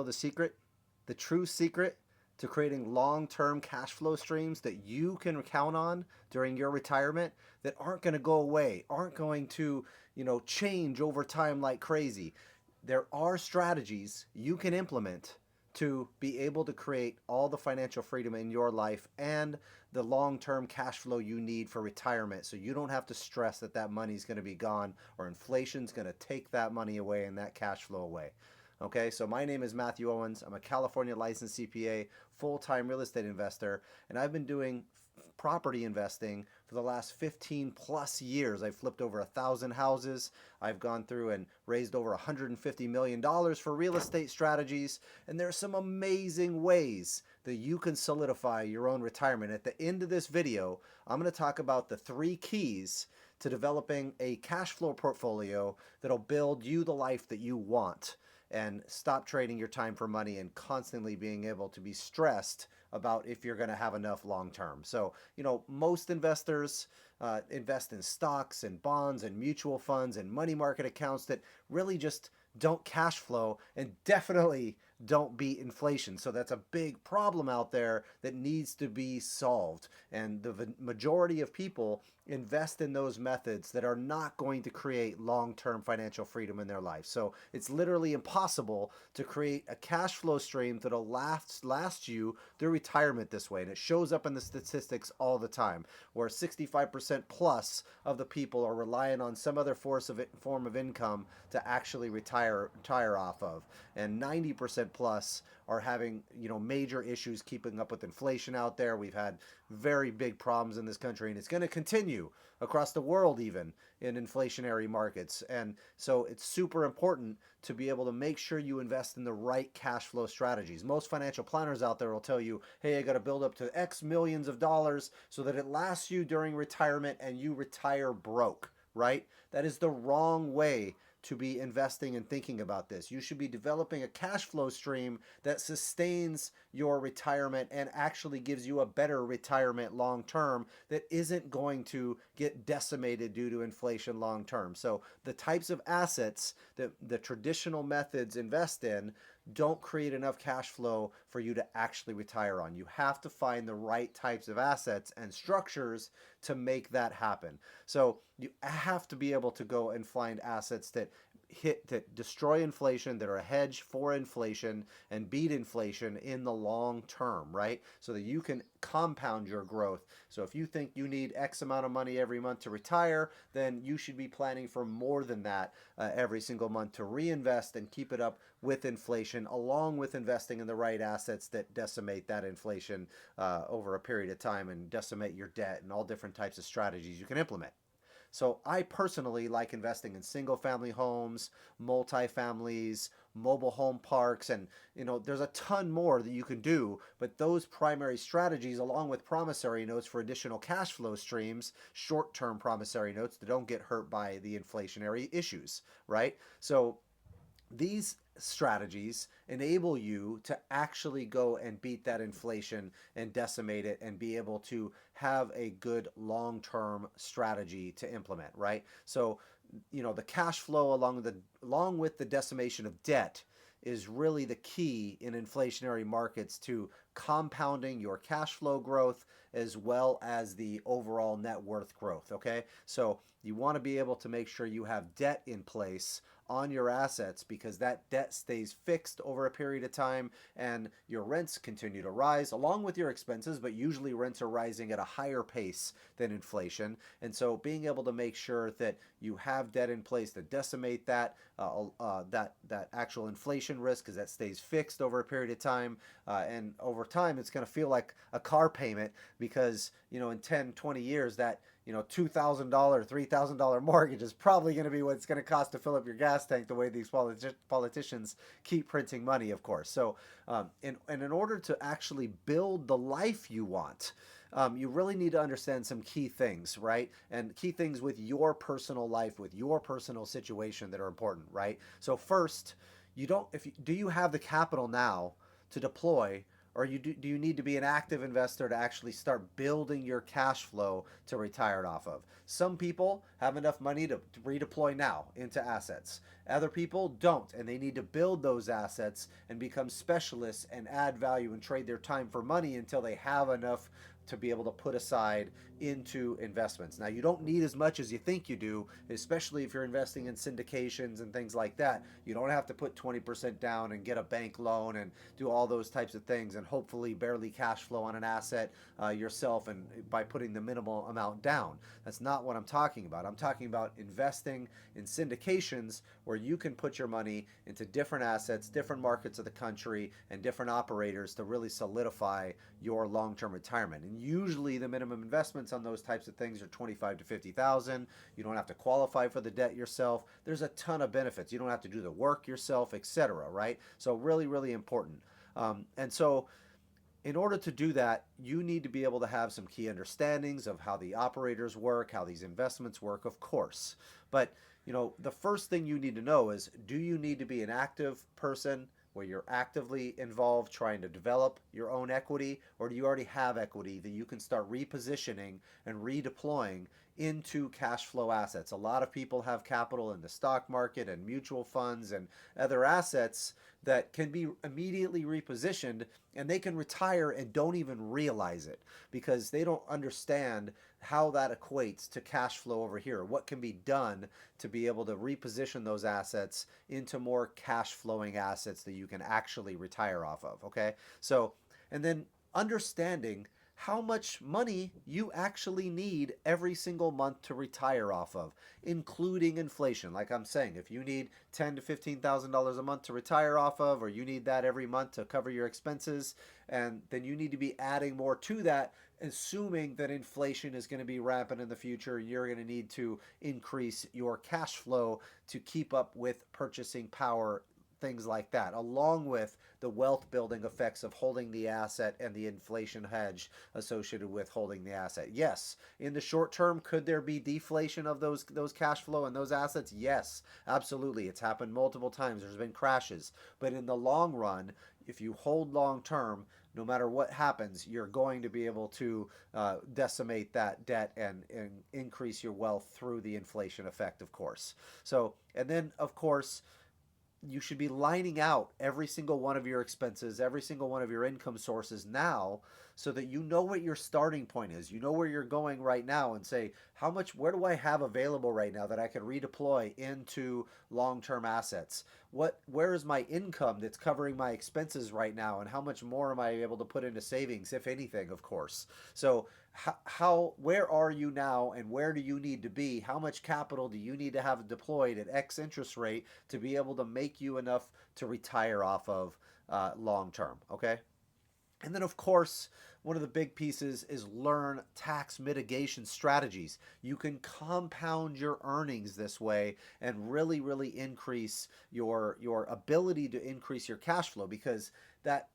know the secret? The true secret to creating long-term cash flow streams that you can count on during your retirement that aren't going to go away, aren't going to, change over time like crazy. There are strategies you can implement to be able to create all the financial freedom in your life and the long-term cash flow you need for retirement, so you don't have to stress that that money's going to be gone or inflation's going to take that money away and that cash flow away. Okay, so my name is Mathew Owens. I'm a California licensed CPA, full-time real estate investor, and I've been doing property investing for the last 15 plus years. I've flipped over 1,000 houses. I've gone through and raised over $150 million for real estate strategies. And there are some amazing ways that you can solidify your own retirement. At the end of this video, I'm going to talk about the 3 keys to developing a cash flow portfolio that'll build you the life that you want, and stop trading your time for money and constantly being able to be stressed about if you're going to have enough long term. So, most investors invest in stocks and bonds and mutual funds and money market accounts that really just don't cash flow and definitely don't beat inflation. So that's a big problem out there that needs to be solved. And the majority of people invest in those methods that are not going to create long-term financial freedom in their life. So it's literally impossible to create a cash flow stream that'll last you through retirement this way. And it shows up in the statistics all the time, where 65% plus of the people are relying on some other form of income to actually retire off of. And 90% plus are having, major issues keeping up with inflation out there. We've had very big problems in this country, and it's going to continue across the world, even in inflationary markets. And so it's super important to be able to make sure you invest in the right cash flow strategies. Most financial planners out there will tell you, hey, I got to build up to X millions of dollars so that it lasts you during retirement and you retire broke, right? That is the wrong way to be investing and thinking about this. You should be developing a cash flow stream that sustains your retirement and actually gives you a better retirement long term that isn't going to get decimated due to inflation long term. So the types of assets that the traditional methods invest in don't create enough cash flow for you to actually retire on. You have to find the right types of assets and structures to make that happen. So you have to be able to go and find assets that destroy inflation, that are a hedge for inflation and beat inflation in the long term, right? So that you can compound your growth. So if you think you need X amount of money every month to retire, then you should be planning for more than that every single month to reinvest and keep it up with inflation, along with investing in the right assets that decimate that inflation over a period of time and decimate your debt, and all different types of strategies you can implement. So I personally like investing in single family homes, multifamilies, mobile home parks, and there's a ton more that you can do, but those primary strategies, along with promissory notes for additional cash flow streams, short-term promissory notes that don't get hurt by the inflationary issues, right? So these strategies enable you to actually go and beat that inflation and decimate it and be able to have a good long-term strategy to implement, right? So, the cash flow along with the decimation of debt is really the key in inflationary markets to compounding your cash flow growth as well as the overall net worth growth, okay? So you want to be able to make sure you have debt in place on your assets, because that debt stays fixed over a period of time and your rents continue to rise along with your expenses, but usually rents are rising at a higher pace than inflation. And so being able to make sure that you have debt in place to decimate that actual inflation risk, because that stays fixed over a period of time, and over time it's going to feel like a car payment, because in 10, 20 years that $2,000, $3,000 mortgage is probably going to be what it's going to cost to fill up your gas tank, the way these politicians keep printing money, of course. So, in order to actually build the life you want, you really need to understand some key things, right? And key things with your personal life, with your personal situation that are important, right? So first, do you have the capital now to deploy or do you need to be an active investor to actually start building your cash flow to retire it off of? Some people have enough money to redeploy now into assets. Other people don't, and they need to build those assets and become specialists and add value and trade their time for money until they have enough to be able to put aside into investments. Now, you don't need as much as you think you do, especially if you're investing in syndications and things like that. You don't have to put 20% down and get a bank loan and do all those types of things and hopefully barely cash flow on an asset yourself and by putting the minimal amount down. That's not what I'm talking about. I'm talking about investing in syndications where you can put your money into different assets, different markets of the country, and different operators to really solidify your long-term retirement. And usually the minimum investments on those types of things are 25 to 50,000. You don't have to qualify for the debt yourself. There's a ton of benefits. You don't have to do the work yourself, etc. Right? So really, really important. And so in order to do that, you need to be able to have some key understandings of how the operators work, how these investments work, of course. But the first thing you need to know is, do you need to be an active person where you're actively involved trying to develop your own equity, or do you already have equity that you can start repositioning and redeploying into cash flow assets? A lot of people have capital in the stock market and mutual funds and other assets that can be immediately repositioned, and they can retire and don't even realize it because they don't understand how that equates to cash flow over here. What can be done to be able to reposition those assets into more cash flowing assets that you can actually retire off of, okay? So, and then understanding how much money you actually need every single month to retire off of, including inflation. Like I'm saying, if you need $10,000 to $15,000 a month to retire off of, or you need that every month to cover your expenses, and then you need to be adding more to that, assuming that inflation is going to be rampant in the future. You're going to need to increase your cash flow to keep up with purchasing power, things like that, along with the wealth building effects of holding the asset and the inflation hedge associated with holding the asset. Yes, in the short term, could there be deflation of those cash flow and those assets? Yes, absolutely. It's happened multiple times. There's been crashes. But in the long run, if you hold long term, no matter what happens, you're going to be able to decimate that debt and increase your wealth through the inflation effect, of course. So, and then, of course, you should be lining out every single one of your expenses, every single one of your income sources now, so that you know what your starting point is. You know where you're going right now and say, where do I have available right now that I can redeploy into long-term assets? Where is my income that's covering my expenses right now, and how much more am I able to put into savings, if anything, of course? So where are you now, and where do you need to be? How much capital do you need to have deployed at X interest rate to be able to make you enough to retire off of long term? Okay. And then, of course, one of the big pieces is learn tax mitigation strategies. You can compound your earnings this way and really, really increase your ability to increase your cash flow, because that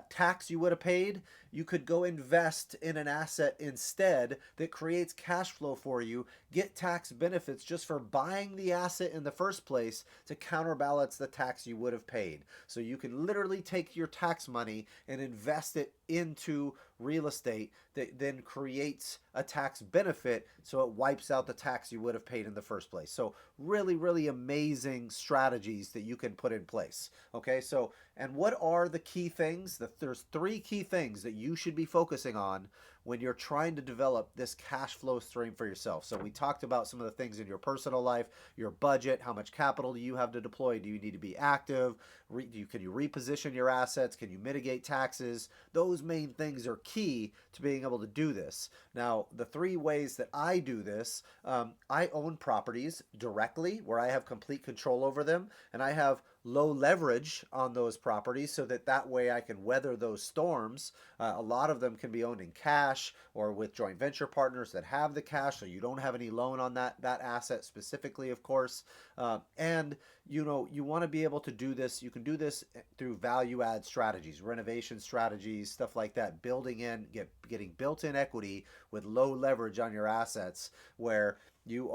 tax you would have paid, you could go invest in an asset instead that creates cash flow for you, get tax benefits just for buying the asset in the first place to counterbalance the tax you would have paid. So you can literally take your tax money and invest it into real estate that then creates a tax benefit, so it wipes out the tax you would have paid in the first place. So really, really amazing strategies that you can put in place. Okay, so, and what are the key things? There's three key things that you should be focusing on when you're trying to develop this cash flow stream for yourself. So we talked about some of the things in your personal life, your budget, how much capital do you have to deploy? Do you need to be active? Can you reposition your assets? Can you mitigate taxes? Those main things are key to being able to do this. Now, the three ways that I do this, I own properties directly where I have complete control over them, and I have low leverage on those properties so that way I can weather those storms. A lot of them can be owned in cash or with joint venture partners that have the cash, so you don't have any loan on that asset specifically, of course. And you want to be able to do this. You can do this through value add strategies, renovation strategies, stuff like that, getting built-in equity with low leverage on your assets, where you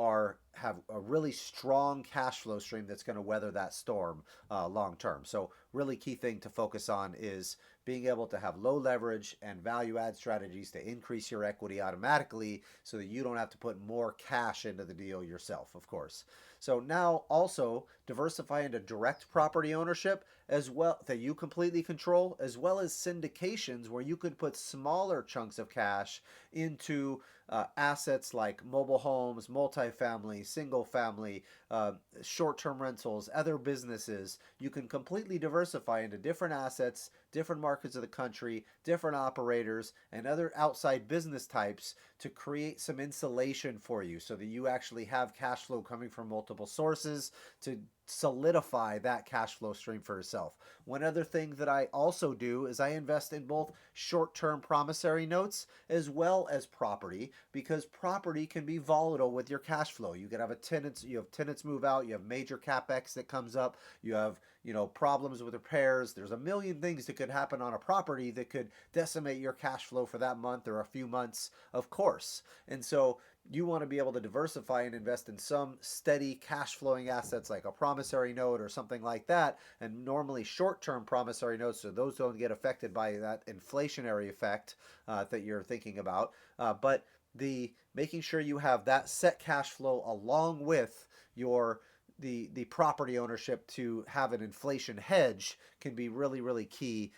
have a really strong cash flow stream that's going to weather that storm long term. So really key thing to focus on is being able to have low leverage and value add strategies to increase your equity automatically so that you don't have to put more cash into the deal yourself, of course. So now also diversify into direct property ownership as well that you completely control, as well as syndications where you could put smaller chunks of cash into assets like mobile homes, multifamily, single family, short-term rentals, other businesses. You can completely diversify into different assets, different markets of the country, different operators, and other outside business types to create some insulation for you so that you actually have cash flow coming from multiple sources to solidify that cash flow stream for yourself. One other thing that I also do is I invest in both short-term promissory notes as well as property, because property can be volatile with your cash flow. You could have tenants move out, you have major capex that comes up, you have problems with repairs. There's a million things that could happen on a property that could decimate your cash flow for that month or a few months, of course. And so you want to be able to diversify and invest in some steady cash flowing assets like a promissory note or something like that. And normally short-term promissory notes, so those don't get affected by that inflationary effect that you're thinking about. But the making sure you have that set cash flow along with your the property ownership to have an inflation hedge can be really, really key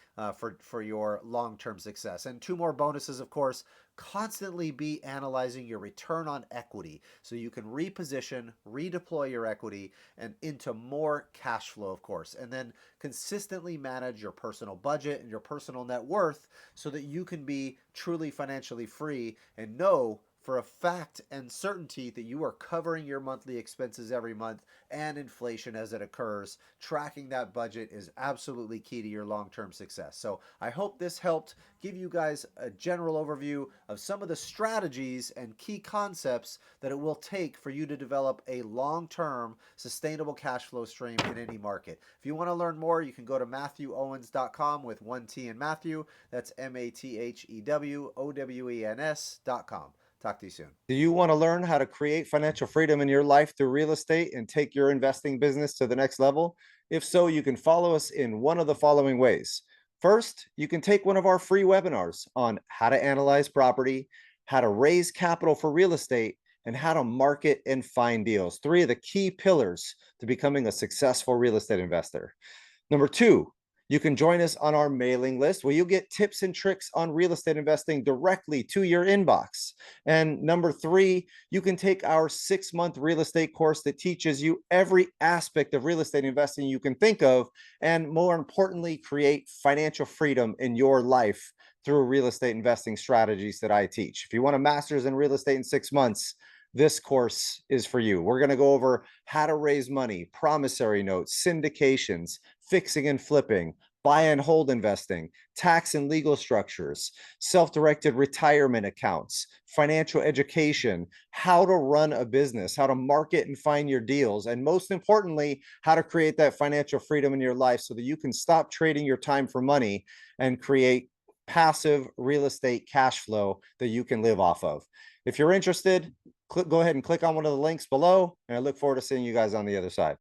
for your long-term success. And two more bonuses, of course: constantly be analyzing your return on equity so you can reposition, redeploy your equity and into more cash flow, of course. And then consistently manage your personal budget and your personal net worth so that you can be truly financially free and know for a fact and certainty that you are covering your monthly expenses every month and inflation as it occurs. Tracking that budget is absolutely key to your long-term success. So I hope this helped give you guys a general overview of some of the strategies and key concepts that it will take for you to develop a long-term sustainable cash flow stream in any market. If you want to learn more, you can go to MathewOwens.com with one T in Matthew. That's MathewOwens.com. Talk to you soon. Do you want to learn how to create financial freedom in your life through real estate and take your investing business to the next level? If so, you can follow us in one of the following ways. First, you can take one of our free webinars on how to analyze property, how to raise capital for real estate, and how to market and find deals. Three of the key pillars to becoming a successful real estate investor. Number two, you can join us on our mailing list where you'll get tips and tricks on real estate investing directly to your inbox. And number three, you can take our 6-month real estate course that teaches you every aspect of real estate investing you can think of, and more importantly, create financial freedom in your life through real estate investing strategies that I teach. If you want a master's in real estate in 6 months, this course is for you. We're going to go over how to raise money, promissory notes, syndications, fixing and flipping, buy and hold investing, tax and legal structures, self-directed retirement accounts, financial education, how to run a business, how to market and find your deals, and most importantly, how to create that financial freedom in your life so that you can stop trading your time for money and create passive real estate cash flow that you can live off of. If you're interested, go ahead and click on one of the links below, and I look forward to seeing you guys on the other side.